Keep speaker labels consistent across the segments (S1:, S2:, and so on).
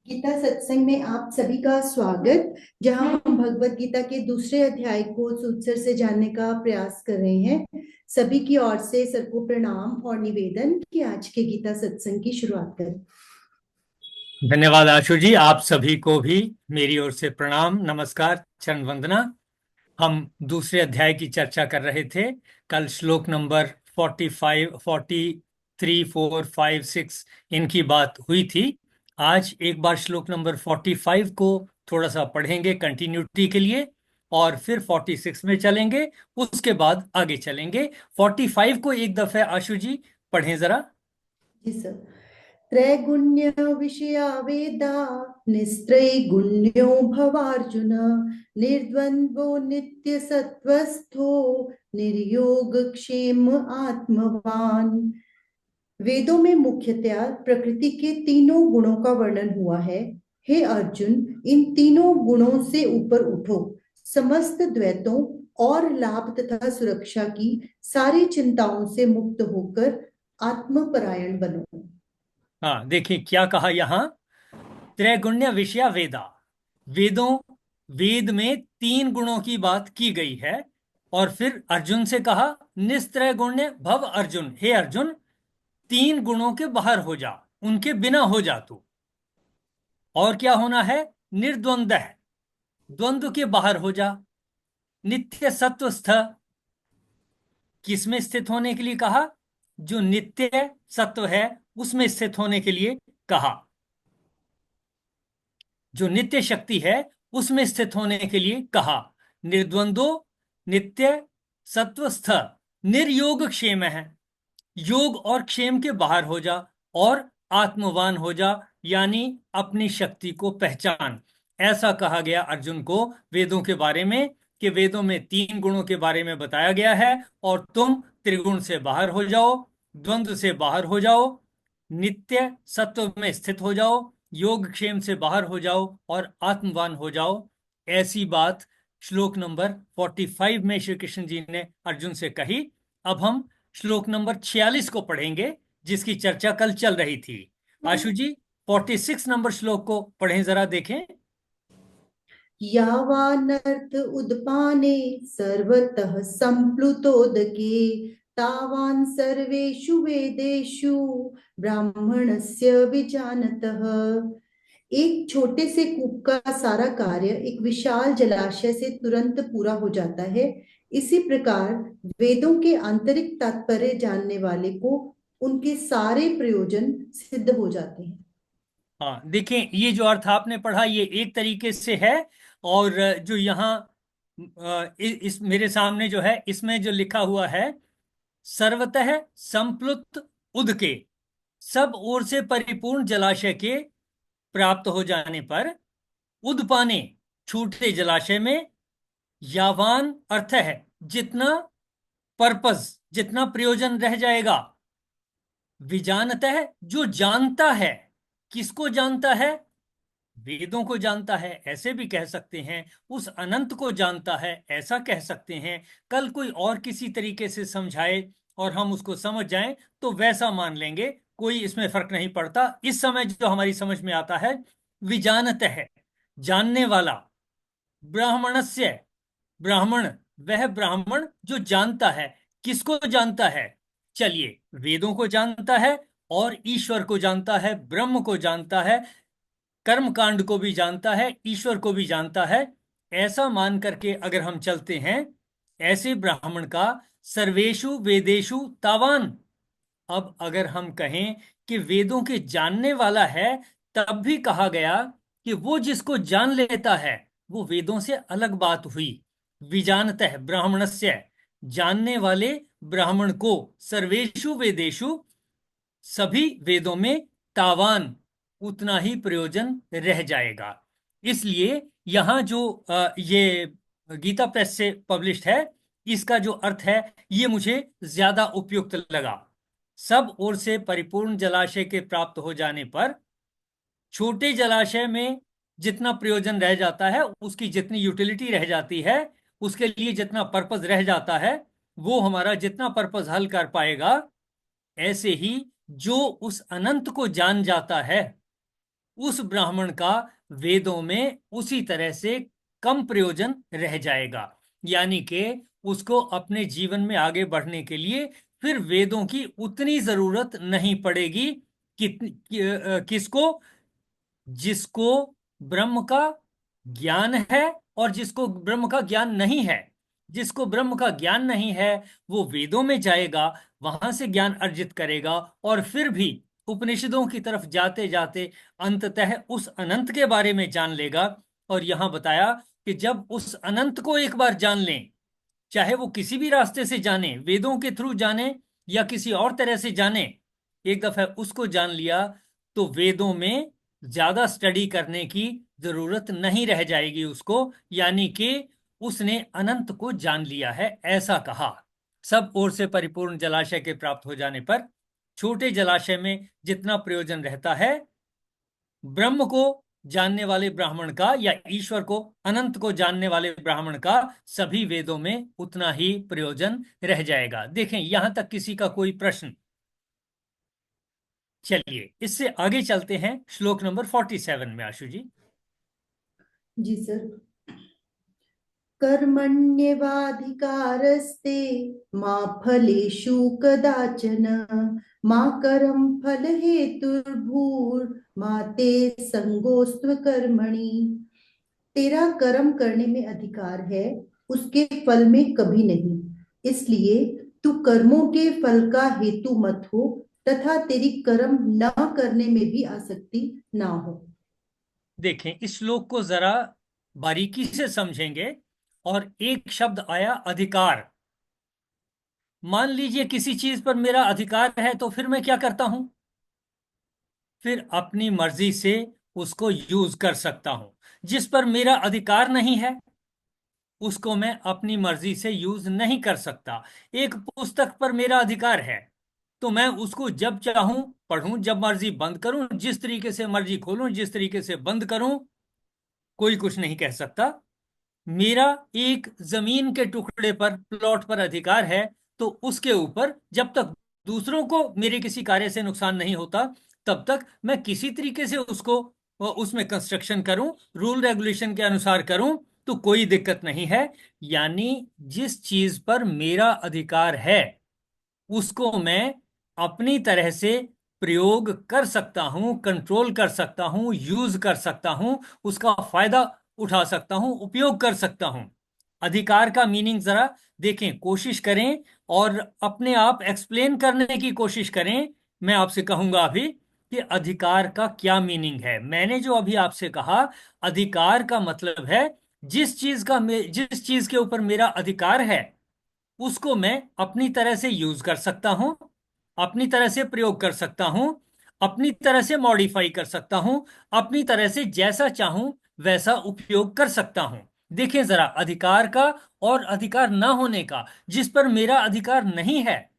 S1: गीता सत्संग में आप सभी का स्वागत। जहां हम भगवत गीता के दूसरे अध्याय को सुत्सर से जानने का प्रयास कर रहे हैं। सभी की ओर से सर को प्रणाम और निवेदन कि आज के गीता सत्संग की शुरुआत करें।
S2: धन्यवाद आशु जी, आप सभी को भी मेरी ओर से प्रणाम, नमस्कार, चरण वंदना। हम दूसरे अध्याय की चर्चा कर रहे थे। कल श्लोक नंबर 45, 43, 4, 5, 6 इनकी बात हुई थी। आज एक बार श्लोक नंबर 45 को थोड़ा सा पढ़ेंगे कंटिन्यूटी के लिए, और फिर 46 में चलेंगे। उसके बाद आगे चलेंगे। 45 को एक दफे आशु जी पढ़ें जरा।
S1: जी सर। त्रैगुण्य विषया वेदा निस्त्रैगुण्यो भवार्जुन निर्द्वंद्वो नित्य सत्वस्थो निर्योग क्षेम आत्मवान। वेदों में मुख्यतया प्रकृति के तीनों गुणों का वर्णन हुआ है। हे अर्जुन, इन तीनों गुणों से ऊपर उठो। समस्त द्वैतों और लाभ तथा सुरक्षा की सारी चिंताओं से मुक्त होकर आत्मपरायण बनो।
S2: हाँ, देखिए क्या कहा यहाँ। त्रैगुण्य विषया वेदा। वेदों वेद में तीन गुणों की बात की गई है। और फिर अर्जुन से कहा, निस्त्रैगुण्य भव अर्जुन, हे अर्जुन, तीन गुणों के बाहर हो जा, उनके बिना हो जा तू। और क्या होना है? निर्द्वंद है, द्वंद्व के बाहर हो जा। नित्य सत्वस्थ, किस में स्थित होने के लिए कहा? जो नित्य सत्व है उसमें स्थित होने के लिए कहा। जो नित्य शक्ति है उसमें स्थित होने के लिए कहा। निर्द्वंदो नित्य सत्वस्थ निर्योग क्षेम है। योग और क्षेम के बाहर हो जा और आत्मवान हो जा, यानी अपनी शक्ति को पहचान। ऐसा कहा गया अर्जुन को वेदों के बारे में, कि वेदों में तीन गुणों के बारे में बताया गया है और तुम त्रिगुण से बाहर हो जाओ, द्वंद्व से बाहर हो जाओ, नित्य सत्व में स्थित हो जाओ, योग क्षेम से बाहर हो जाओ और आत्मवान हो जाओ। ऐसी बात श्लोक नंबर 45 में श्री कृष्ण जी ने अर्जुन से कही। अब हम श्लोक नंबर 46 को पढ़ेंगे, जिसकी चर्चा कल चल रही थी। आशु जी, 46 नंबर श्लोक को पढ़ें जरा, देखें।
S1: यावानर्थ उद्पाने सर्वतः संप्लुतोदके तावान् सर्वेषु वेदेषु ब्राह्मणस्य विजानतः। एक छोटे से कूप का सारा कार्य एक विशाल जलाशय से तुरंत पूरा हो जाता है। इसी प्रकार वेदों के आंतरिक तात्पर्य जानने वाले को उनके सारे प्रयोजन सिद्ध हो जाते हैं।
S2: हाँ, देखें, ये जो अर्थ आपने पढ़ा ये एक तरीके से है। और जो यहाँ इस मेरे सामने जो है इसमें जो लिखा हुआ है, सर्वतः संप्लुत उदके, सब ओर से परिपूर्ण जलाशय के प्राप्त हो जाने पर, उदपाने, छूटे जलाशय में, यावान अर्थ है जितना पर्पस, जितना प्रयोजन रह जाएगा, विजानतः जो जानता है। किसको जानता है? वेदों को जानता है, ऐसे भी कह सकते हैं। उस अनंत को जानता है, ऐसा कह सकते हैं। कल कोई और किसी तरीके से समझाए और हम उसको समझ जाएं तो वैसा मान लेंगे, कोई इसमें फर्क नहीं पड़ता। इस समय जो हमारी समझ में आता है, विजानत है, जानने वाला। ब्राह्मणस्य, ब्राह्मण, वह ब्राह्मण जो जानता है। किसको जानता है? चलिए, वेदों को जानता है और ईश्वर को जानता है, ब्रह्म को जानता है, कर्म कांड को भी जानता है, ईश्वर को भी जानता है। ऐसा मान करके अगर हम चलते हैं, ऐसे ब्राह्मण का सर्वेषु वेदेषु तावान। अब अगर हम कहें कि वेदों के जानने वाला है, तब भी कहा गया कि वो जिसको जान लेता है वो वेदों से अलग बात हुई। विजानतः ब्राह्मणस्य, जानने वाले ब्राह्मण को, सर्वेषु वेदेषु, सभी वेदों में, तावान, उतना ही प्रयोजन रह जाएगा। इसलिए यहां जो ये गीता प्रेस से पब्लिश्ड है, इसका जो अर्थ है ये मुझे ज्यादा उपयुक्त लगा। सब ओर से परिपूर्ण जलाशय के प्राप्त हो जाने पर, छोटे जलाशय में जितना प्रयोजन रह जाता है, उसकी जितनी यूटिलिटी रह जाती है, उसके लिए जितना पर्पस रह जाता है, वो हमारा जितना पर्पस हल कर पाएगा, ऐसे ही जो उस अनंत को जान जाता है उस ब्राह्मण का वेदों में उसी तरह से कम प्रयोजन रह जाएगा। यानी कि उसको अपने जीवन में आगे बढ़ने के लिए फिर वेदों की उतनी जरूरत नहीं पड़ेगी। किसको? जिसको ब्रह्म का ज्ञान है और जिसको ब्रह्म का ज्ञान नहीं है। जिसको ब्रह्म का ज्ञान नहीं है वो वेदों में जाएगा, वहां से ज्ञान अर्जित करेगा, और फिर भी उपनिषदों की तरफ जाते जाते अंततः उस अनंत के बारे में जान लेगा। और यहां बताया कि जब उस अनंत को एक बार जान लें, चाहे वो किसी भी रास्ते से जाने, वेदों के थ्रू जाने या किसी और तरह से जाने, एक दफा उसको जान लिया तो वेदों में ज्यादा स्टडी करने की जरूरत नहीं रह जाएगी उसको। यानी कि उसने अनंत को जान लिया है, ऐसा कहा। सब ओर से परिपूर्ण जलाशय के प्राप्त हो जाने पर छोटे जलाशय में जितना प्रयोजन रहता है, ब्रह्म को जानने वाले ब्राह्मण का या ईश्वर को, अनंत को जानने वाले ब्राह्मण का सभी वेदों में उतना ही प्रयोजन रह जाएगा। देखें यहां तक किसी का कोई प्रश्न? चलिए इससे आगे चलते हैं श्लोक नंबर 47 में, आशु जी।
S1: जी सर। कर्मण्येवाधिकारस्ते मा फलेषु कदाचन मा कर्म फलहेतुर्भूर्मा ते संगोऽस्त्व कर्मणि। तेरा कर्म करने में अधिकार है, उसके फल में कभी नहीं। इसलिए तू कर्मों के फल का हेतु मत हो, तथा तेरी कर्म न करने में भी आसक्ति ना हो।
S2: देखें इस श्लोक को जरा बारीकी से समझेंगे। और एक शब्द आया अधिकार। मान लीजिए किसी चीज पर मेरा अधिकार है तो फिर मैं क्या करता हूं? फिर अपनी मर्जी से उसको यूज कर सकता हूं। जिस पर मेरा अधिकार नहीं है उसको मैं अपनी मर्जी से यूज नहीं कर सकता। एक पुस्तक पर मेरा अधिकार है तो मैं उसको जब चाहूं पढ़ूं, जब मर्जी बंद करूं, जिस तरीके से मर्जी खोलूं, जिस तरीके से बंद करूं, कोई कुछ नहीं कह सकता। मेरा एक जमीन के टुकड़े पर, प्लॉट पर अधिकार है तो उसके ऊपर जब तक दूसरों को मेरे किसी कार्य से नुकसान नहीं होता तब तक मैं किसी तरीके से उसको उसमें कंस्ट्रक्शन करूं, रूल रेगुलेशन के अनुसार करूं, तो कोई दिक्कत नहीं है। यानी जिस चीज पर मेरा अधिकार है उसको मैं अपनी तरह से प्रयोग कर सकता हूं, कंट्रोल कर सकता हूं, यूज कर सकता हूं, उसका फायदा उठा सकता हूं, उपयोग कर सकता हूं। अधिकार का मीनिंग जरा देखें, कोशिश करें और अपने आप एक्सप्लेन करने की कोशिश करें। मैं आपसे कहूंगा अभी कि अधिकार का क्या मीनिंग है। मैंने जो अभी आपसे कहा, अधिकार का मतलब है जिस चीज के ऊपर मेरा अधिकार है उसको मैं अपनी तरह से यूज कर सकता हूं, अपनी तरह से प्रयोग कर सकता हूं, अपनी तरह से मॉडिफाई कर सकता हूं, अपनी तरह से जैसा चाहूं वैसा उपयोग कर सकता हूं। देखें जरा अधिकार का और अधिकार ना होने का। जिस पर मेरा अधिकार नहीं है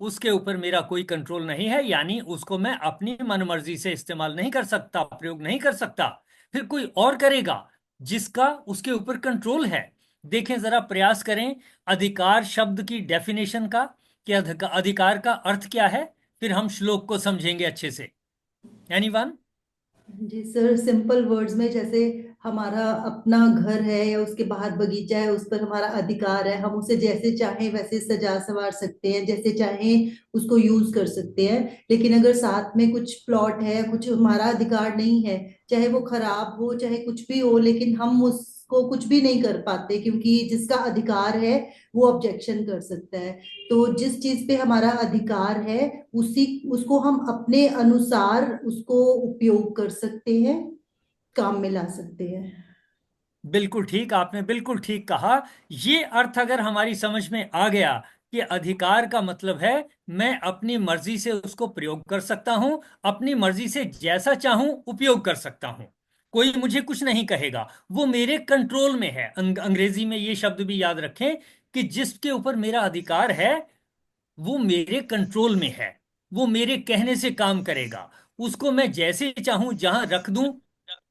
S2: उसके ऊपर मेरा कोई कंट्रोल नहीं है, यानी उसको मैं अपनी मनमर्जी से इस्तेमाल नहीं कर सकता, प्रयोग नहीं कर सकता। फिर कोई और करेगा जिसका उसके ऊपर कंट्रोल है। देखें जरा, प्रयास करें अधिकार शब्द की डेफिनेशन का, कि अधिकार का अर्थ क्या है, फिर हम श्लोक को समझेंगे अच्छे से। एनीवन?
S1: जी सर, सिंपल वर्ड्स में, जैसे हमारा अपना घर है या उसके बाहर बगीचा है, उस पर हमारा अधिकार है, हम उसे जैसे चाहें वैसे सजा संवार सकते हैं, जैसे चाहें उसको यूज कर सकते हैं। लेकिन अगर साथ में कुछ प्लॉट है, कुछ हमारा अधिकार नहीं है, चाहे वो खराब हो चाहे कुछ भी हो, लेकिन हम उसको कुछ भी नहीं कर पाते, क्योंकि जिसका अधिकार है वो ऑब्जेक्शन कर सकता है। तो जिस चीज पे हमारा अधिकार है उसी उसको हम अपने अनुसार उसको उपयोग कर सकते हैं, काम में ला सकते हैं।
S2: बिल्कुल ठीक, आपने बिल्कुल ठीक कहा। ये अर्थ अगर हमारी समझ में आ गया कि अधिकार का मतलब है मैं अपनी मर्जी से उसको प्रयोग कर सकता हूं, अपनी मर्जी से जैसा चाहूं उपयोग कर सकता हूं, कोई मुझे कुछ नहीं कहेगा, वो मेरे कंट्रोल में है। अंग्रेजी में ये शब्द भी याद रखें कि जिसके ऊपर मेरा अधिकार है वो मेरे कंट्रोल में है, वो मेरे कहने से काम करेगा। उसको मैं जैसे चाहूं जहां रख दूं,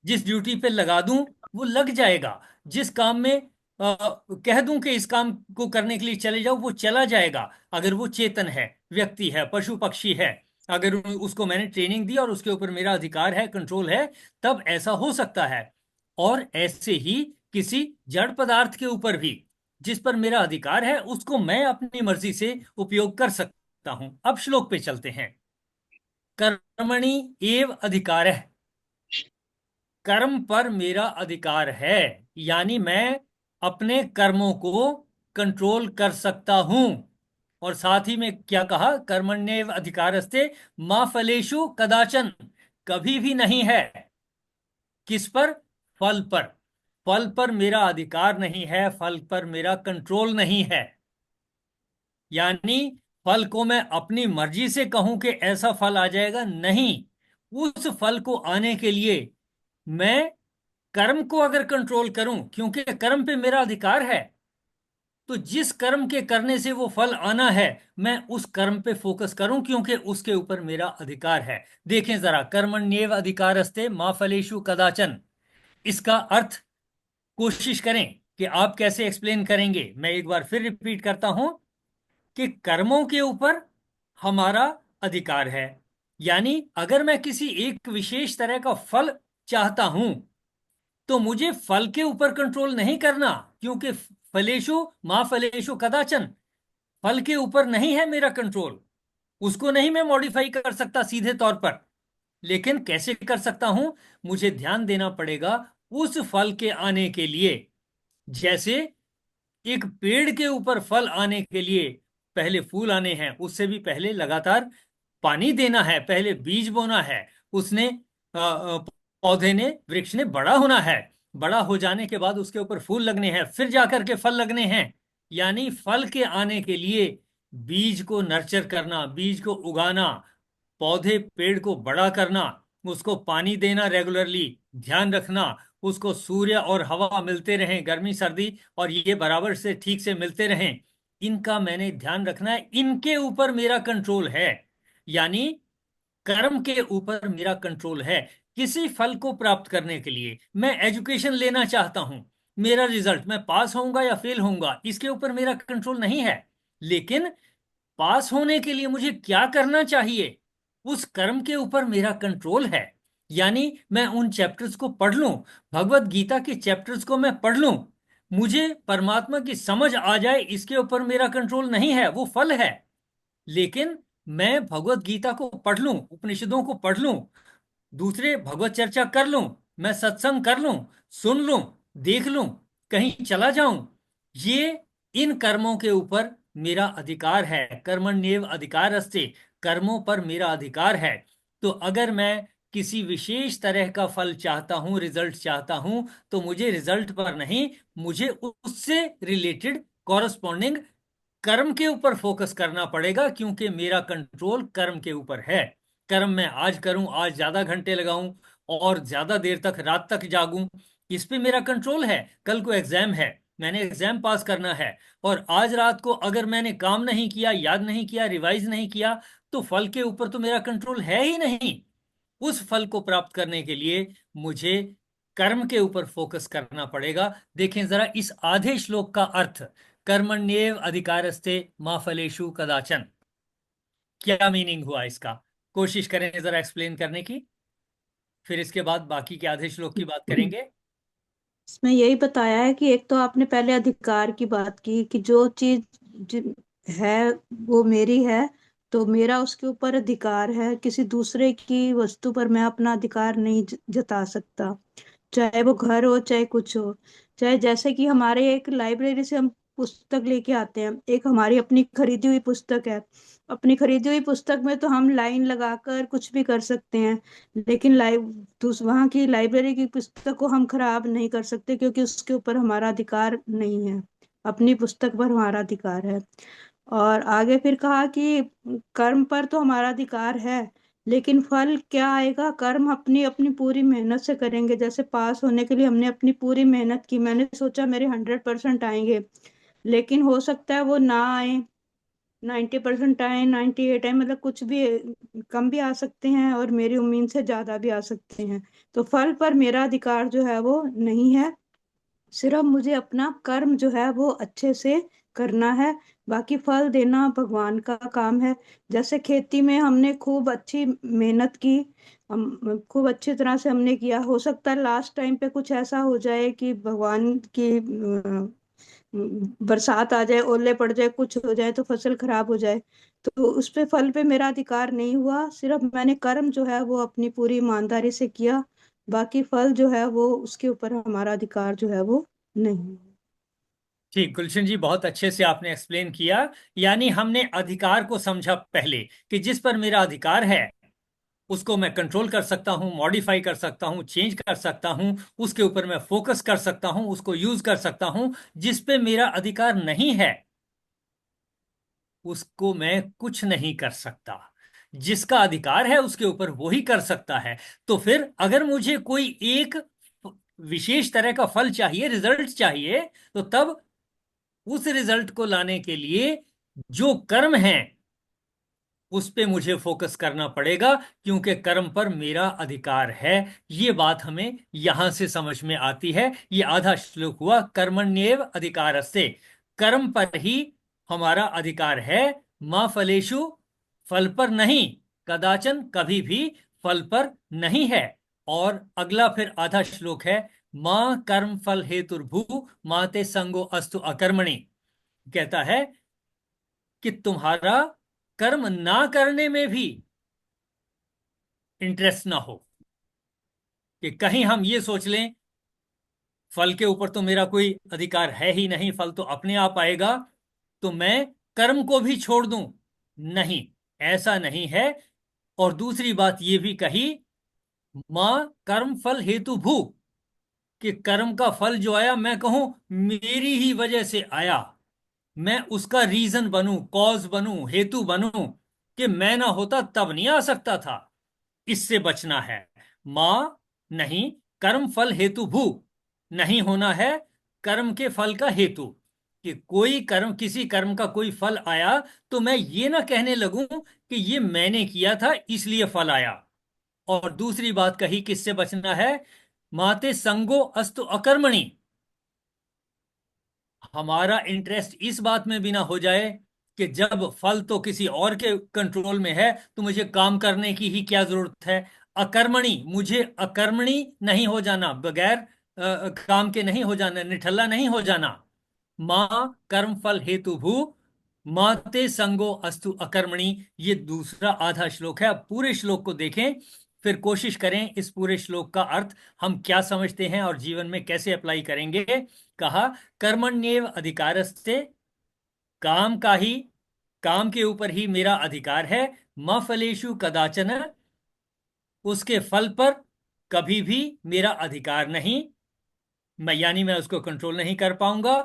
S2: जिस ड्यूटी पे लगा दूं वो लग जाएगा। जिस काम में कह दूं कि इस काम को करने के लिए चले जाओ वो चला जाएगा। अगर वो चेतन है, व्यक्ति है, पशु पक्षी है, अगर उसको मैंने ट्रेनिंग दी और उसके ऊपर मेरा अधिकार है, कंट्रोल है, तब ऐसा हो सकता है। और ऐसे ही किसी जड़ पदार्थ के ऊपर भी जिस पर मेरा अधिकार है, उसको मैं अपनी मर्जी से उपयोग कर सकता हूं। अब श्लोक पे चलते हैं। कर्मणि एव अधिकारः, कर्म पर मेरा अधिकार है, यानी मैं अपने कर्मों को कंट्रोल कर सकता हूं। और साथ ही में क्या कहा, कर्मण्येव अधिकारस्ते मा फलेषु कदाचन, कभी भी नहीं है। किस पर? फल पर। फल पर मेरा अधिकार नहीं है, फल पर मेरा कंट्रोल नहीं है। यानी फल को मैं अपनी मर्जी से कहूं कि ऐसा फल आ जाएगा, नहीं। उस फल को आने के लिए मैं कर्म को अगर कंट्रोल करूं, क्योंकि कर्म पे मेरा अधिकार है, तो जिस कर्म के करने से वो फल आना है, मैं उस कर्म पे फोकस करूं, क्योंकि उसके ऊपर मेरा अधिकार है। देखें जरा, कर्मण्येव अधिकारस्ते मा फलेषु कदाचन, इसका अर्थ कोशिश करें कि आप कैसे एक्सप्लेन करेंगे। मैं एक बार फिर रिपीट करता हूं कि कर्मों के ऊपर हमारा अधिकार है, यानी अगर मैं किसी एक विशेष तरह का फल चाहता हूं, तो मुझे फल के ऊपर कंट्रोल नहीं करना, क्योंकि फलेशु माँ फलेशु कदाचन, फल के ऊपर नहीं है मेरा कंट्रोल। उसको नहीं मैं मॉडिफाई कर सकता सीधे तौर पर। लेकिन कैसे कर सकता हूं? मुझे ध्यान देना पड़ेगा उस फल के आने के लिए। जैसे एक पेड़ के ऊपर फल आने के लिए पहले फूल आने हैं, उससे भी पहले लगातार पानी देना है, पहले बीज बोना है, उसने पौधे ने, वृक्ष ने बड़ा होना है, बड़ा हो जाने के बाद उसके ऊपर फूल लगने हैं, फिर जाकर के फल लगने हैं। यानी फल के आने के लिए बीज को नर्चर करना, बीज को उगाना, पौधे पेड़ को बड़ा करना, उसको पानी देना रेगुलरली, ध्यान रखना उसको सूर्य और हवा मिलते रहें, गर्मी सर्दी और ये बराबर से ठीक से मिलते रहें, इनका मैंने ध्यान रखना है, इनके ऊपर मेरा कंट्रोल है। यानी कर्म के ऊपर मेरा कंट्रोल है। किसी फल को प्राप्त करने के लिए मैं एजुकेशन लेना चाहता हूं, मेरा रिजल्ट, मैं पास होऊंगा या फेल होऊंगा, इसके ऊपर मेरा कंट्रोल नहीं है। लेकिन पास होने के लिए मुझे क्या करना चाहिए, उस कर्म के ऊपर मेरा कंट्रोल है। यानी मैं उन चैप्टर्स को पढ़ लूं, भगवत गीता के चैप्टर्स को मैं पढ़ लूं, मुझे परमात्मा की समझ आ जाए, इसके ऊपर मेरा कंट्रोल नहीं है, वो फल है। लेकिन मैं भगवत गीता को पढ़ लूं, उपनिषदों को पढ़ लूं, दूसरे भगवत चर्चा कर लूं, मैं सत्संग कर लूं, सुन लूं, देख लूं, कहीं चला जाऊं, ये इन कर्मों के ऊपर मेरा अधिकार है। कर्मण्येव अधिकारस्ते, कर्मों पर मेरा अधिकार है। तो अगर मैं किसी विशेष तरह का फल चाहता हूं, रिजल्ट चाहता हूं, तो मुझे रिजल्ट पर नहीं, मुझे उससे रिलेटेड कॉरस्पॉन्डिंग कर्म के ऊपर फोकस करना पड़ेगा, क्योंकि मेरा कंट्रोल कर्म के ऊपर है। कर्म मैं आज करूं, आज ज्यादा घंटे लगाऊं और ज्यादा देर तक, रात तक जागूं, इस पे मेरा कंट्रोल है। कल को एग्जाम है, मैंने एग्जाम पास करना है, और आज रात को अगर मैंने काम नहीं किया, याद नहीं किया, रिवाइज नहीं किया, तो फल के ऊपर तो मेरा कंट्रोल है ही नहीं। उस फल को प्राप्त करने के लिए मुझे कर्म के ऊपर फोकस करना पड़ेगा। देखें जरा इस आधे श्लोक का अर्थ, कर्मण्येव अधिकारस्ते मा फलेषु कदाचन, क्या मीनिंग हुआ इसका? कोशिश करें जरा एक्सप्लेन करने की, फिर इसके बाद बाकी के आधे श्लोक की बात करेंगे।
S3: इसमें यही बताया है कि एक तो आपने पहले अधिकार की बात की कि जो चीज है वो मेरी है, तो मेरा उसके ऊपर अधिकार है, किसी दूसरे की वस्तु पर मैं अपना अधिकार नहीं जता सकता, चाहे वो घर हो चाहे कुछ हो। चाहे जैसे कि हमारे एक लाइब्रेरी से हम पुस्तक लेके आते हैं, एक हमारी अपनी खरीदी हुई पुस्तक है, अपनी खरीदी हुई पुस्तक में तो हम लाइन लगाकर कुछ भी कर सकते हैं, लेकिन वहाँ की लाइब्रेरी की पुस्तक को हम खराब नहीं कर सकते, क्योंकि उसके ऊपर हमारा अधिकार नहीं है, अपनी पुस्तक पर हमारा अधिकार है। और आगे फिर कहा कि कर्म पर तो हमारा अधिकार है, लेकिन फल क्या आएगा, कर्म अपनी अपनी पूरी मेहनत से करेंगे। जैसे पास होने के लिए हमने अपनी पूरी मेहनत की, मैंने सोचा मेरे 100% आएंगे, लेकिन हो सकता है वो ना आए, 90% आए, 98 आए, मतलब कुछ भी कम भी आ सकते हैं और मेरी उम्मीद से ज्यादा भी आ सकते हैं। तो फल पर मेरा अधिकार जो है वो नहीं है, सिर्फ मुझे अपना कर्म जो है वो अच्छे से करना है, बाकी फल देना भगवान का काम है। जैसे खेती में हमने खूब अच्छी मेहनत की, हम खूब अच्छी तरह से हमने किया, हो सकता है लास्ट टाइम पे कुछ ऐसा हो जाए कि भगवान की बरसात आ जाए, ओले पड़ जाए, कुछ हो जाए तो फसल खराब हो जाए, तो उस पे फल पे मेरा अधिकार नहीं हुआ। सिर्फ मैंने कर्म जो है वो अपनी पूरी ईमानदारी से किया, बाकी फल जो है वो उसके ऊपर हमारा अधिकार जो है वो नहीं।
S2: ठीक, गुलशन जी, बहुत अच्छे से आपने एक्सप्लेन किया। यानी हमने अधिकार को समझा पहले, कि जिस पर मेरा अधिकार है उसको मैं कंट्रोल कर सकता हूं, मॉडिफाई कर सकता हूं, चेंज कर सकता हूं, उसके ऊपर मैं फोकस कर सकता हूं, उसको यूज कर सकता हूं। जिस पे मेरा अधिकार नहीं है उसको मैं कुछ नहीं कर सकता। जिसका अधिकार है उसके ऊपर वो ही कर सकता है। तो फिर अगर मुझे कोई एक विशेष तरह का फल चाहिए, रिजल्ट चाहिए, तो तब उस रिजल्ट को लाने के लिए जो कर्म है उस पे मुझे फोकस करना पड़ेगा, क्योंकि कर्म पर मेरा अधिकार है। ये बात हमें यहां से समझ में आती है। ये आधा श्लोक हुआ कर्मण्येव अधिकारस्ते, कर्म पर ही हमारा अधिकार है। मां फलेषु, फल पर नहीं, कदाचन, कभी भी फल पर नहीं है। और अगला फिर आधा श्लोक है मां कर्म फल हेतुर्भू माते संगो अस्तु अकर्मणि। कहता है कि तुम्हारा कर्म ना करने में भी इंटरेस्ट ना हो, कि कहीं हम ये सोच लें फल के ऊपर तो मेरा कोई अधिकार है ही नहीं, फल तो अपने आप आएगा, तो मैं कर्म को भी छोड़ दूं। नहीं, ऐसा नहीं है। और दूसरी बात ये भी कही, मां कर्म फल हेतु भू, कि कर्म का फल जो आया मैं कहूं मेरी ही वजह से आया, मैं उसका रीजन बनूं, कॉज बनूं, हेतु बनूं, कि मैं ना होता तब नहीं आ सकता था। इससे बचना है। मां नहीं, कर्म फल हेतु भू, नहीं होना है कर्म के फल का हेतु। कि कोई कर्म, किसी कर्म का कोई फल आया तो मैं ये ना कहने लगूं कि ये मैंने किया था इसलिए फल आया। और दूसरी बात कही, किससे बचना है, माते संगो अस्तु अकर्मणि, हमारा इंटरेस्ट इस बात में भी ना हो जाए कि जब फल तो किसी और के कंट्रोल में है तो मुझे काम करने की ही क्या जरूरत है। अकर्मणी, मुझे अकर्मणी नहीं हो जाना, बगैर काम के नहीं हो जाना, निठल्ला नहीं हो जाना। मां कर्म फल हेतु भू माते संगो अस्तु अकर्मणि। ये दूसरा आधा श्लोक है। अब पूरे श्लोक को देखें, फिर कोशिश करें इस पूरे श्लोक का अर्थ हम क्या समझते हैं और जीवन में कैसे अप्लाई करेंगे। कहा कर्मण्येव अधिकारस्ते, काम का ही, काम के ऊपर ही मेरा अधिकार है। म फलेषु कदाचन, उसके फल पर कभी भी मेरा अधिकार नहीं, मैं यानी मैं उसको कंट्रोल नहीं कर पाऊंगा।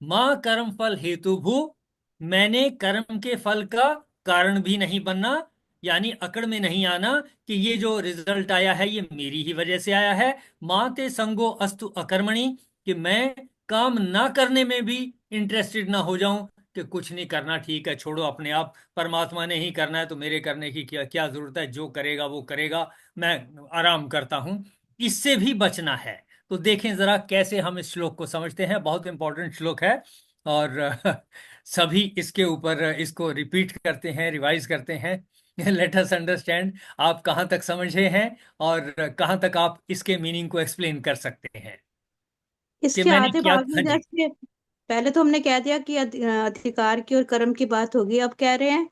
S2: मां कर्म फल हेतु भू, मैंने कर्म के फल का कारण भी नहीं बनना, यानी अकड़ में नहीं आना कि ये जो रिजल्ट आया है ये मेरी ही वजह से आया है। मां ते संगो अस्तु अकर्मणि, कि मैं काम ना करने में भी इंटरेस्टेड ना हो जाऊं, कि कुछ नहीं करना, ठीक है, छोड़ो, अपने आप परमात्मा ने ही करना है तो मेरे करने की क्या क्या जरूरत है, जो करेगा वो करेगा, मैं आराम करता हूं। इससे भी बचना है। तो देखें जरा कैसे हम इस श्लोक को समझते हैं। बहुत इंपॉर्टेंट श्लोक है। और सभी इसके ऊपर इसको रिपीट करते हैं, रिवाइज करते हैं। लेट अस अंडरस्टैंड आप कहाँ तक समझे हैं और कहाँ तक आप इसके मीनिंग को एक्सप्लेन कर सकते हैं कि
S3: इसके
S2: मैंने
S3: आधे
S2: क्या।
S3: भाग में
S2: हाँ जी।
S3: जैसे पहले तो हमने कह दिया कि अधिकार की और कर्म की बात होगी, अब कह रहे हैं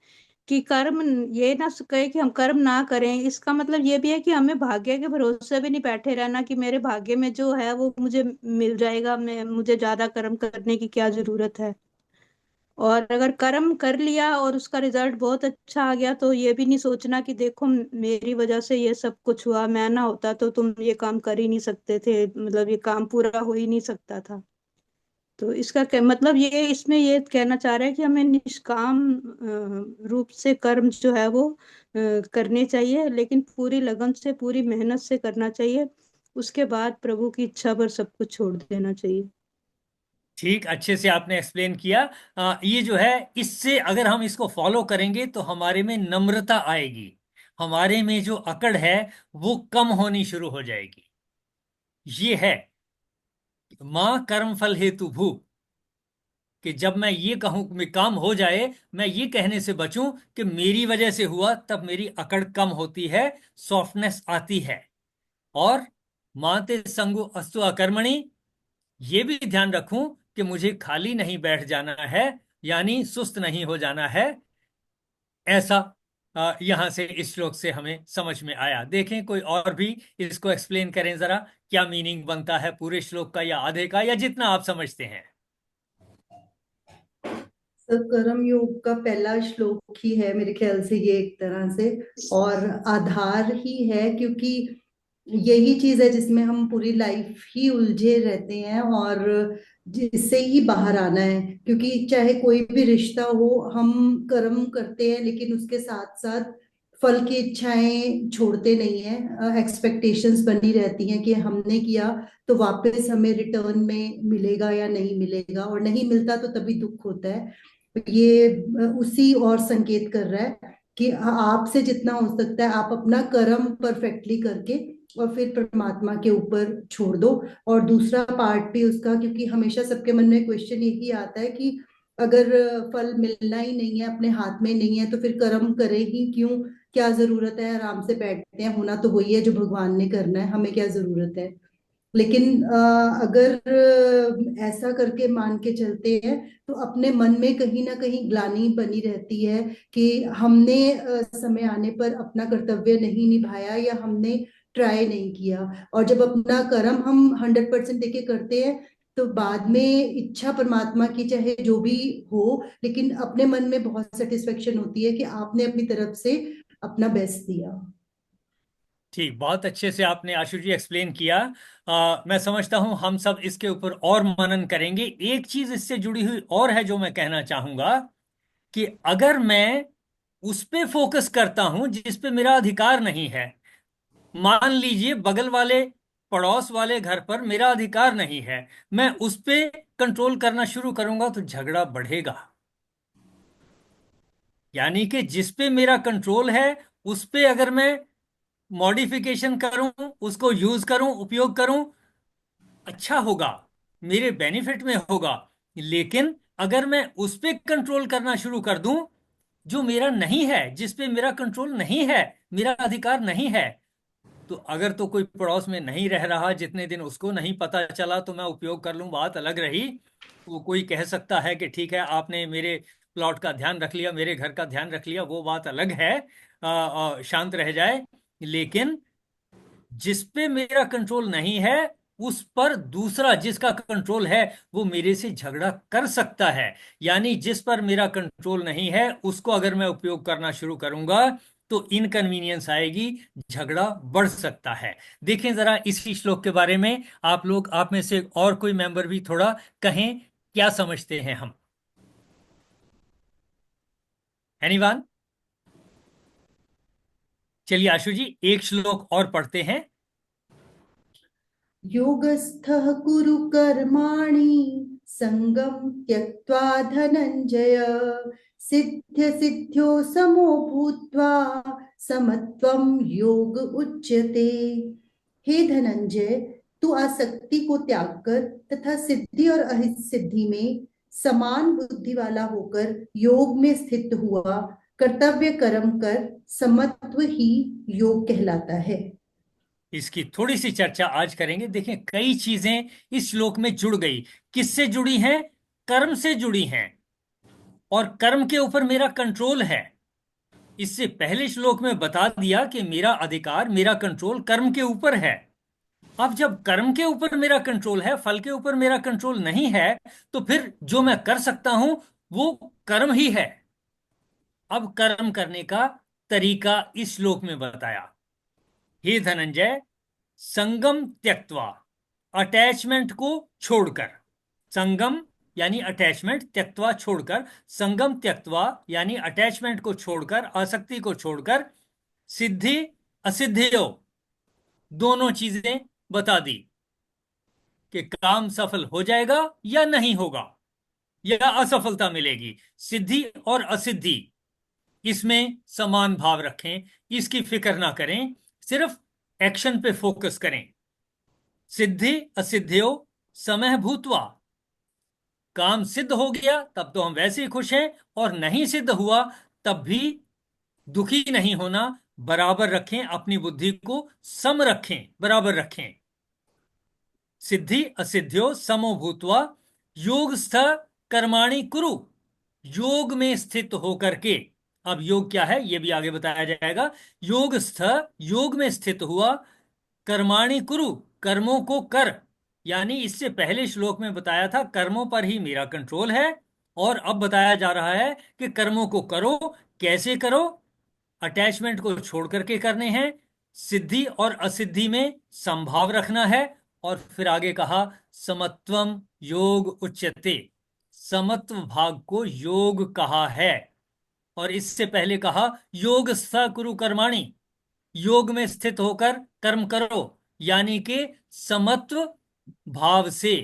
S3: कि कर्म, ये ना कहे कि हम कर्म ना करें, इसका मतलब ये भी है कि हमें भाग्य के भरोसे भी नहीं बैठे रहना कि मेरे भाग्य में जो है वो मुझे मिल जाएगा, मैं मुझे ज्यादा कर्म करने की क्या जरूरत है। और अगर कर्म कर लिया और उसका रिजल्ट बहुत अच्छा आ गया तो ये भी नहीं सोचना कि देखो मेरी वजह से ये सब कुछ हुआ, मैं ना होता तो तुम ये काम कर ही नहीं सकते थे, मतलब ये काम पूरा हो ही नहीं सकता था। तो इसका मतलब ये, इसमें ये कहना चाह रहा है कि हमें निष्काम रूप से कर्म जो है वो करने चाहिए, लेकिन पूरी लगन से, पूरी मेहनत से करना चाहिए। उसके बाद प्रभु की इच्छा पर सब कुछ छोड़ देना चाहिए।
S2: ठीक, अच्छे से आपने एक्सप्लेन किया। ये जो है, इससे अगर हम इसको फॉलो करेंगे तो हमारे में नम्रता आएगी, हमारे में जो अकड़ है वो कम होनी शुरू हो जाएगी। ये है मां कर्म फल हेतु भू, कि जब मैं ये कहूं कि काम हो जाए, मैं ये कहने से बचूं कि मेरी वजह से हुआ, तब मेरी अकड़ कम होती है, सॉफ्टनेस आती है। और माते संगो अस्तु अकर्मणि, ये भी ध्यान रखूं कि मुझे खाली नहीं बैठ जाना है, यानी सुस्त नहीं हो जाना है। ऐसा यहां से इस श्लोक से हमें समझ में आया। देखें कोई और भी इसको एक्सप्लेन करें जरा, क्या मीनिंग बनता है पूरे श्लोक का या आधे का, या जितना आप समझते हैं।
S1: सर, कर्म योग का पहला श्लोक ही है मेरे ख्याल से ये, एक तरह से, और आधार ही है, क्योंकि यही चीज है जिसमें हम पूरी लाइफ ही उलझे रहते हैं, और जिससे ही बाहर आना है। क्योंकि चाहे कोई भी रिश्ता हो, हम कर्म करते हैं लेकिन उसके साथ साथ फल की इच्छाएं छोड़ते नहीं है। एक्सपेक्टेशंस बनी रहती हैं कि हमने किया तो वापस हमें रिटर्न में मिलेगा या नहीं मिलेगा, और नहीं मिलता तो तभी दुख होता है। ये उसी और संकेत कर रहा है कि आपसे जितना हो सकता है आप अपना कर्म परफेक्टली करके और फिर परमात्मा के ऊपर छोड़ दो। और दूसरा पार्ट भी उसका, क्योंकि हमेशा सबके मन में क्वेश्चन यही आता है कि अगर फल मिलना ही नहीं है, अपने हाथ में नहीं है, तो फिर कर्म करें ही क्यों, क्या जरूरत है, आराम से बैठते हैं, होना तो वही है जो भगवान ने करना है, हमें क्या जरूरत है। लेकिन अगर ऐसा करके मान के चलते हैं तो अपने मन में कहीं ना कहीं ग्लानि बनी रहती है कि हमने समय आने पर अपना कर्तव्य नहीं निभाया, या हमने ट्राई नहीं किया। और जब अपना कर्म हम 100% देके करते हैं, तो बाद में इच्छा परमात्मा की चाहे जो भी हो, लेकिन अपने मन में बहुत सेटिस्फेक्शन होती है कि आपने अपनी तरफ से अपना बेस्ट दिया।
S2: ठीक, बहुत अच्छे से आपने आशु जी एक्सप्लेन किया। मैं समझता हूं हम सब इसके ऊपर और मनन करेंगे। एक चीज इससे जुड़ी हुई और है जो मैं कहना चाहूंगा, कि अगर मैं उस पे फोकस करता हूं जिस पे मेरा अधिकार नहीं है, मान लीजिए बगल वाले पड़ोस वाले घर पर मेरा अधिकार नहीं है, मैं उस पे कंट्रोल करना शुरू करूंगा तो झगड़ा बढ़ेगा। यानी कि जिस पे मेरा कंट्रोल है उस पे अगर मैं मॉडिफिकेशन करूं, उसको यूज करूं, उपयोग करूं, अच्छा होगा, मेरे बेनिफिट में होगा। लेकिन अगर मैं उस पे कंट्रोल करना शुरू कर दूं जो मेरा नहीं है, जिस पे मेरा कंट्रोल नहीं है, मेरा अधिकार नहीं है, तो अगर तो कोई पड़ोस में नहीं रह रहा, जितने दिन उसको नहीं पता चला, तो मैं उपयोग कर लूं, बात अलग रही। वो कोई कह सकता है कि ठीक है आपने मेरे प्लॉट का ध्यान रख लिया, मेरे घर का ध्यान रख लिया, वो बात अलग है, शांत रह जाए। लेकिन जिस पे मेरा कंट्रोल नहीं है, उस पर दूसरा जिसका कंट्रोल है वो मेरे से झगड़ा कर सकता है। यानी जिस पर मेरा कंट्रोल नहीं है उसको अगर मैं उपयोग करना शुरू करूंगा तो इनकन्वीनियंस आएगी, झगड़ा बढ़ सकता है। देखें जरा इसी श्लोक के बारे में, आप लोग, आप में से और कोई मेंबर भी थोड़ा कहें, क्या समझते हैं हम। एनीवन? चलिए आशु जी एक श्लोक और पढ़ते हैं।
S1: योगस्थः कुरु कर्माणि संगम त्यक्त्वा धनंजय, सिद्ध्य सिद्ध्यो समो भूत्वा समत्वम योग उच्यते। हे धनंजय, तू आसक्ति को त्याग कर तथा सिद्धि और असिद्धि में समान बुद्धि वाला होकर योग में स्थित हुआ, कर्तव्य कर्म कर, समत्व ही योग कहलाता है।
S2: इसकी थोड़ी सी चर्चा आज करेंगे। देखें कई चीजें इस श्लोक में जुड़ गई। किससे जुड़ी हैं? कर्म से जुड़ी हैं, और कर्म के ऊपर मेरा कंट्रोल है। इससे पहले श्लोक में बता दिया कि मेरा अधिकार, मेरा कंट्रोल कर्म के ऊपर है। अब जब कर्म के ऊपर मेरा कंट्रोल है, फल के ऊपर मेरा कंट्रोल नहीं है, तो फिर जो मैं कर सकता हूं वो कर्म ही है। अब कर्म करने का तरीका इस श्लोक में बताया। हे धनंजय, संगम त्यक्त्वा, अटैचमेंट को छोड़कर, संगम यानी अटैचमेंट, त्यक्त्वा छोड़कर, संगम त्यक्त्वा यानी अटैचमेंट को छोड़कर, आसक्ति को छोड़कर, सिद्धि असिद्धियों, दोनों चीजें बता दी कि काम सफल हो जाएगा या नहीं होगा, या असफलता मिलेगी। सिद्धि और असिद्धि, इसमें समान भाव रखें, इसकी फिक्र ना करें, सिर्फ एक्शन पे फोकस करें। सिद्धि असिद्धियो समय भूतवा, काम सिद्ध हो गया तब तो हम वैसे ही खुश हैं, और नहीं सिद्ध हुआ तब भी दुखी नहीं होना, बराबर रखें, अपनी बुद्धि को सम रखें, बराबर रखें। सिद्धि असिद्ध्यो समो भूत्वा योगस्थ कर्माणि कुरु। योग में स्थित होकर के, अब योग क्या है ये भी आगे बताया जाएगा। योगस्थ, योग में स्थित हुआ, कर्माणि कुरु, कर्मों को कर। यानी इससे पहले श्लोक में बताया था कर्मों पर ही मेरा कंट्रोल है, और अब बताया जा रहा है कि कर्मों को करो। कैसे करो? अटैचमेंट को छोड़ करके करने हैं, सिद्धि और असिद्धि में संभाव रखना है। और फिर आगे कहा समत्वम योग उच्यते, समत्व भाग को योग कहा है। और इससे पहले कहा योग स कुरु कर्माणि, योग में स्थित होकर कर्म करो, यानी कि समत्व भाव से।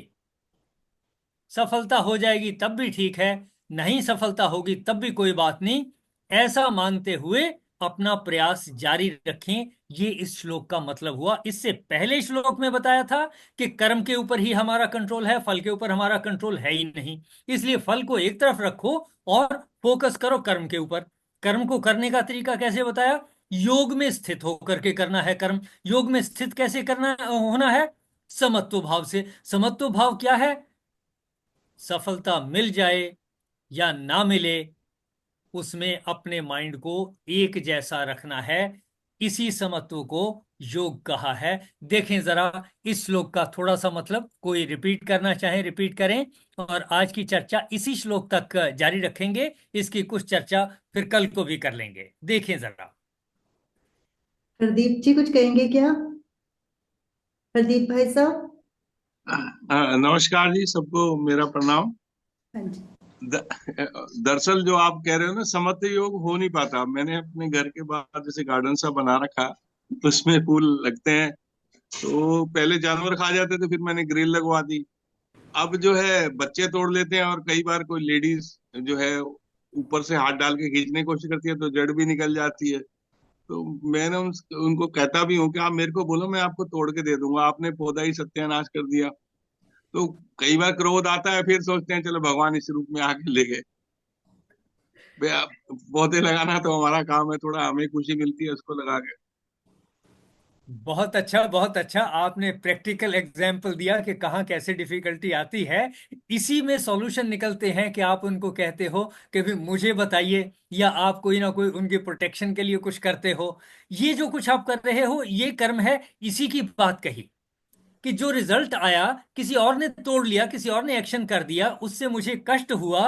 S2: सफलता हो जाएगी तब भी ठीक है, नहीं सफलता होगी तब भी कोई बात नहीं, ऐसा मानते हुए अपना प्रयास जारी रखें। ये इस श्लोक का मतलब हुआ। इससे पहले श्लोक में बताया था कि कर्म के ऊपर ही हमारा कंट्रोल है, फल के ऊपर हमारा कंट्रोल है ही नहीं। इसलिए फल को एक तरफ रखो और फोकस करो कर्म के ऊपर। कर्म को करने का तरीका कैसे बताया? योग में स्थित होकर के करना है कर्म। योग में स्थित कैसे करना होना है? समत्व भाव से। समत्व भाव क्या है? सफलता मिल जाए या ना मिले, उसमें अपने माइंड को एक जैसा रखना है। इसी समत्व को योग कहा है। देखें जरा इस श्लोक का थोड़ा सा मतलब, कोई रिपीट करना चाहे रिपीट करें, और आज की चर्चा इसी श्लोक तक जारी रखेंगे। इसकी कुछ चर्चा फिर कल को भी कर लेंगे। देखें जरा।
S1: प्रदीप जी कुछ कहेंगे क्या? प्रदीप भाई साहब।
S4: नमस्कार जी, सबको मेरा प्रणाम।
S1: हाँ जी।
S4: दरअसल जो आप कह रहे हो ना, समत्व योग हो नहीं पाता। मैंने अपने घर के बाहर जैसे गार्डन सा बना रखा, तो उसमें फूल लगते हैं, तो पहले जानवर खा जाते थे, फिर मैंने ग्रिल लगवा दी। अब जो है बच्चे तोड़ लेते हैं, और कई बार कोई लेडीज जो है ऊपर से हाथ डाल के खींचने की कोशिश करती है, तो जड़ भी निकल जाती है। तो मैंने उनको कहता भी हूँ कि आप मेरे को बोलो, मैं आपको तोड़ के दे दूंगा, आपने पौधा ही सत्यानाश कर दिया। तो कई बार क्रोध आता है, फिर सोचते हैं चलो भगवान इस रूप में आके ले गए। पौधे लगाना तो हमारा काम है, थोड़ा हमें खुशी मिलती है उसको लगा के।
S2: बहुत अच्छा, बहुत अच्छा। आपने प्रैक्टिकल एग्जाम्पल दिया कि कहाँ कैसे डिफिकल्टी आती है। इसी में सॉल्यूशन निकलते हैं कि आप उनको कहते हो कि भी मुझे बताइए, या आप कोई ना कोई उनके प्रोटेक्शन के लिए कुछ करते हो। ये जो कुछ आप कर रहे हो ये कर्म है। इसी की बात कही कि जो रिजल्ट आया, किसी और ने तोड़ लिया, किसी और ने एक्शन कर दिया, उससे मुझे कष्ट हुआ।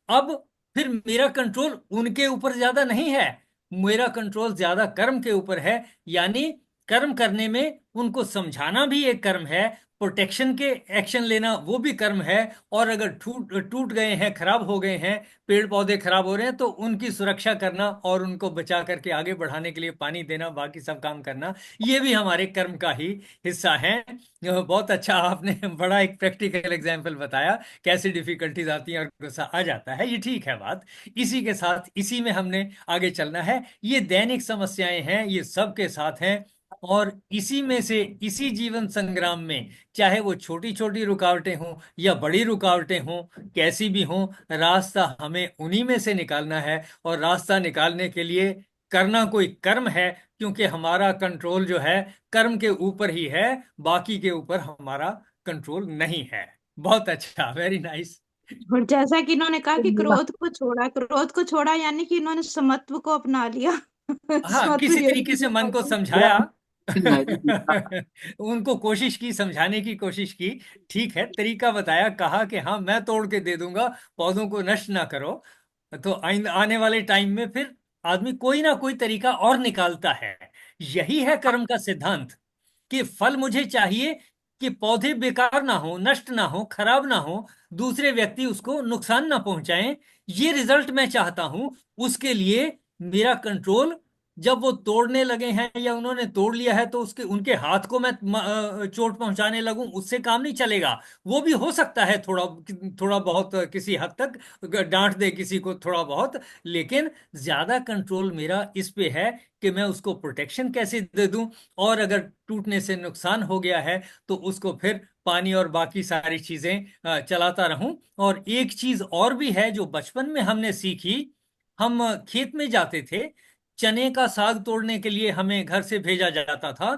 S2: अब फिर मेरा कंट्रोल उनके ऊपर ज्यादा नहीं है, मेरा कंट्रोल ज्यादा कर्म के ऊपर है। यानी कर्म करने में उनको समझाना भी एक कर्म है, प्रोटेक्शन के एक्शन लेना वो भी कर्म है। और अगर टूट टूट गए हैं, खराब हो गए हैं, पेड़ पौधे खराब हो रहे हैं, तो उनकी सुरक्षा करना और उनको बचा करके आगे बढ़ाने के लिए पानी देना, बाकी सब काम करना, ये भी हमारे कर्म का ही हिस्सा है। बहुत अच्छा, आपने बड़ा एक प्रैक्टिकल एग्जाम्पल बताया कैसे डिफिकल्टीज आती हैं और गुस्सा आ जाता है। ये ठीक है बात। इसी के साथ इसी में हमने आगे चलना है। ये दैनिक समस्याएं हैं, ये सबके साथ हैं, और इसी में से, इसी जीवन संग्राम में, चाहे वो छोटी छोटी रुकावटें हों या बड़ी रुकावटें हों, कैसी भी हों, रास्ता हमें उन्हीं में से निकालना है। और रास्ता निकालने के लिए करना कोई कर्म है, क्योंकि हमारा कंट्रोल जो है कर्म के ऊपर ही है, बाकी के ऊपर हमारा कंट्रोल नहीं है। बहुत अच्छा, वेरी नाइस।
S3: और जैसा कि इन्होंने कहा कि
S1: धन्यवाद।
S3: क्रोध को छोड़ा यानी कि इन्होंने समत्व को अपना लिया।
S2: हाँ,
S3: समत्व
S2: किसी
S3: योग
S2: तरीके
S3: की
S2: से मन को
S3: बात
S2: समझाया। उनको कोशिश की, समझाने की कोशिश की। ठीक है, तरीका बताया, कहा कि हाँ मैं तोड़ के दे दूंगा, पौधों को नष्ट ना करो। तो आने वाले टाइम में फिर आदमी कोई ना कोई तरीका और निकालता है। यही है कर्म का सिद्धांत, कि फल मुझे चाहिए कि पौधे बेकार ना हो, नष्ट ना हो, खराब ना हो, दूसरे व्यक्ति उसको नुकसान ना पहुंचाएं। ये रिजल्ट मैं चाहता हूं। उसके लिए मेरा कंट्रोल जब वो तोड़ने लगे हैं या उन्होंने तोड़ लिया है तो उसके उनके हाथ को मैं चोट पहुंचाने लगूं, उससे काम नहीं चलेगा। वो भी हो सकता है थोड़ा थोड़ा बहुत किसी हद तक डांट दे किसी को थोड़ा बहुत, लेकिन ज्यादा कंट्रोल मेरा इस पे है कि मैं उसको प्रोटेक्शन कैसे दे दूं, और अगर टूटने से नुकसान हो गया है तो उसको फिर पानी और बाकी सारी चीजें चलाता रहूं। और एक चीज और भी है जो बचपन में हमने सीखी। हम खेत में जाते थे, चने का साग तोड़ने के लिए हमें घर से भेजा जाता था।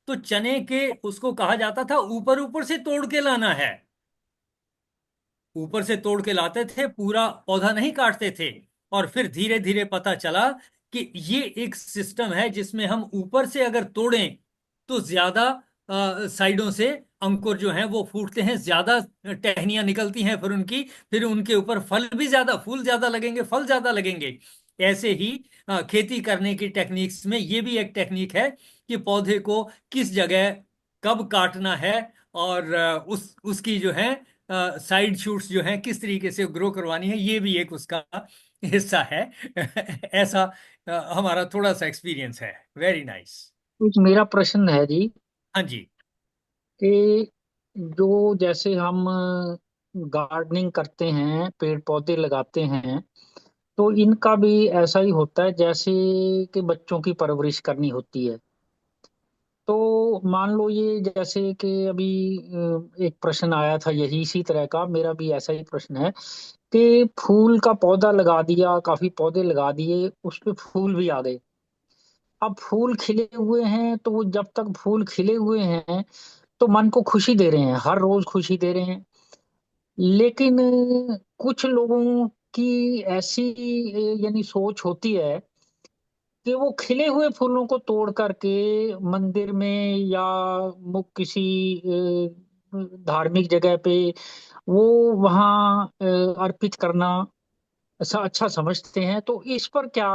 S2: तो चने के उसको कहा जाता था ऊपर ऊपर से तोड़ के लाना है, ऊपर से तोड़ के लाते थे, पूरा पौधा नहीं काटते थे। और फिर धीरे धीरे पता चला कि ये एक सिस्टम है जिसमें हम ऊपर से अगर तोड़ें तो ज्यादा साइडों से अंकुर जो हैं वो फूटते हैं, ज्यादा टहनियां निकलती हैं फिर उनकी, फिर उनके ऊपर फल भी ज्यादा, फूल ज्यादा लगेंगे, फल ज्यादा लगेंगे। ऐसे ही खेती करने की टेक्निक्स में ये भी एक टेक्निक है कि पौधे को किस जगह कब काटना है, और उसकी जो है साइड शूट्स जो हैं किस तरीके से ग्रो करवानी है, ये भी एक उसका हिस्सा है। ऐसा हमारा थोड़ा सा एक्सपीरियंस है। Very nice.
S5: कुछ मेरा प्रश्न है जी
S2: हाँ जी।
S5: कि जो जैसे हम गार्डनिंग करते हैं, पेड़ पौधे लगाते हैं, तो इनका भी ऐसा ही होता है जैसे कि बच्चों की परवरिश करनी होती है। तो मान लो ये जैसे कि अभी एक प्रश्न आया था यही इसी तरह का, मेरा भी ऐसा ही प्रश्न है कि फूल का पौधा लगा दिया, काफी पौधे लगा दिए, उस पे फूल भी आ गए। अब फूल खिले हुए हैं तो वो जब तक फूल खिले हुए हैं तो मन को खुशी दे रहे हैं, हर रोज खुशी दे रहे हैं। लेकिन कुछ लोगों की ऐसी यानी सोच होती है कि वो खिले हुए फूलों को तोड़ करके मंदिर में या किसी धार्मिक जगह पे वो वहाँ अर्पित करना ऐसा अच्छा समझते हैं। तो इस पर क्या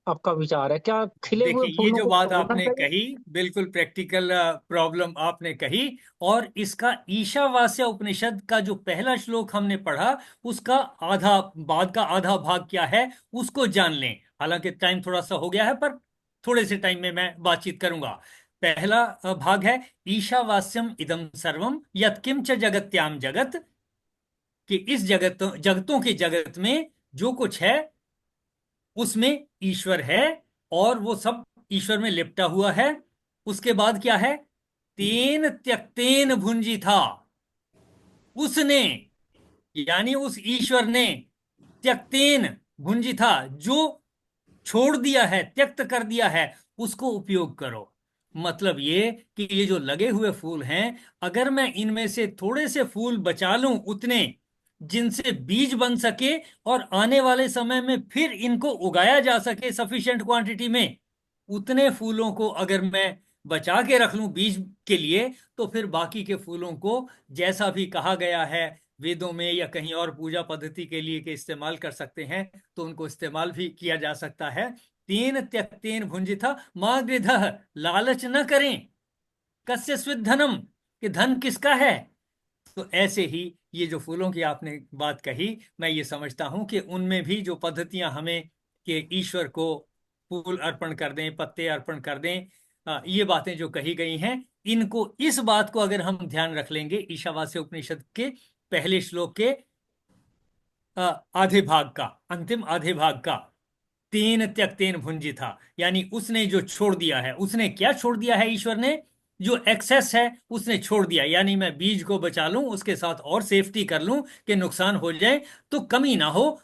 S5: आपका विचार है? क्या खिले हुए
S2: देखिए, ये
S5: फूलों
S2: जो
S5: को
S2: बात
S5: तोड़ना
S2: आपने
S5: चाहिए?
S2: कही बिल्कुल प्रैक्टिकल प्रॉब्लम आपने कही। और इसका ईशावास्य उपनिषद का जो पहला श्लोक हमने पढ़ा, उसका आधा, बाद का आधा भाग क्या है उसको जान लें। हालांकि टाइम थोड़ा सा हो गया है, पर थोड़े से टाइम में मैं बातचीत करूंगा। पहला भाग है ईशावास्यम इदम सर्वम यत्किंच जगत्याम जगत, कि इस जगतों के जगत में जो कुछ है उसमें ईश्वर है, और वो सब ईश्वर में लिपटा हुआ है। उसके बाद क्या है? तेन त्यक्तेन भुंजी था, उसने, यानी उस ईश्वर ने, त्यक्तेन भुंजी था, जो छोड़ दिया है, त्यक्त कर दिया है, उसको उपयोग करो। मतलब ये कि ये जो लगे हुए फूल हैं, अगर मैं इनमें से थोड़े से फूल बचा लूं, उतने जिनसे बीज बन सके और आने वाले समय में फिर इनको उगाया जा सके सफिशिएंट क्वांटिटी में, उतने फूलों को अगर मैं बचा के रख लूं बीज के लिए, तो फिर बाकी के फूलों को जैसा भी कहा गया है वेदों में या कहीं और पूजा पद्धति के लिए के इस्तेमाल कर सकते हैं, तो उनको इस्तेमाल भी किया जा सकता है। तेन त्यक्तेन भुंजिथा माँ गृधः, लालच न करें, कस्य स्विद् धनम, कि धन किसका है। तो ऐसे ही ये जो फूलों की आपने बात कही, मैं ये समझता हूं कि उनमें भी जो पद्धतियां हमें कि ईश्वर को फूल अर्पण कर दें, पत्ते अर्पण कर दें, ये बातें जो कही गई हैं, इनको, इस बात को अगर हम ध्यान रख लेंगे ईशावास्य उपनिषद के पहले श्लोक के आधे भाग का, अंतिम आधे भाग का, तेन त्यक्तेन भुंजी था, यानी उसने जो छोड़ दिया है, उसने क्या छोड़ दिया है? ईश्वर ने जो एक्सेस है उसने छोड़ दिया, यानी मैं बीज को बचा लूं, उसके साथ और सेफ्टी कर लूं कि नुकसान हो जाए तो कमी ना हो,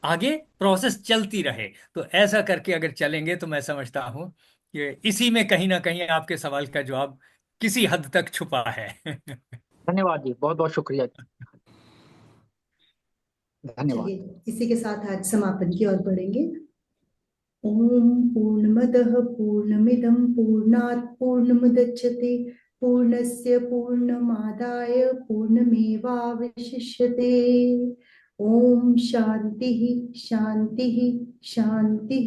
S2: आगे प्रोसेस चलती रहे। तो ऐसा करके अगर चलेंगे तो मैं समझता हूं कि इसी में कहीं ना कहीं आपके सवाल का जवाब किसी हद तक छुपा है।
S5: धन्यवाद जी, बहुत बहुत शुक्रिया। धन्यवाद।
S1: चलिए, इसी के साथ आज समापन की ओर बढ़ेंगे। ओम पूर्णमदः पूर्णमिदं पूर्णात् पूर्णमुदच्यते पूर्णस्य पूर्णमादाय पूर्णमेवावशिष्यते। ओम शांति शांति शांति।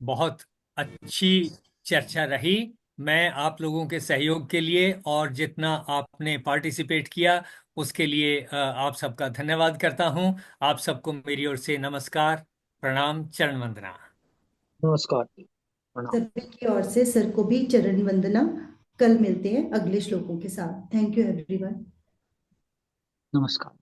S2: बहुत अच्छी चर्चा रही। मैं आप लोगों के सहयोग के लिए और जितना आपने पार्टिसिपेट किया उसके लिए आप सबका धन्यवाद करता हूं। आप सबको मेरी ओर से नमस्कार, प्रणाम, चरण वंदना।
S5: नमस्कार जी, प्रणाम।
S1: सभी की ओर से सर को भी चरण वंदना। कल मिलते हैं अगले श्लोकों के साथ। Thank you everyone.
S5: नमस्कार।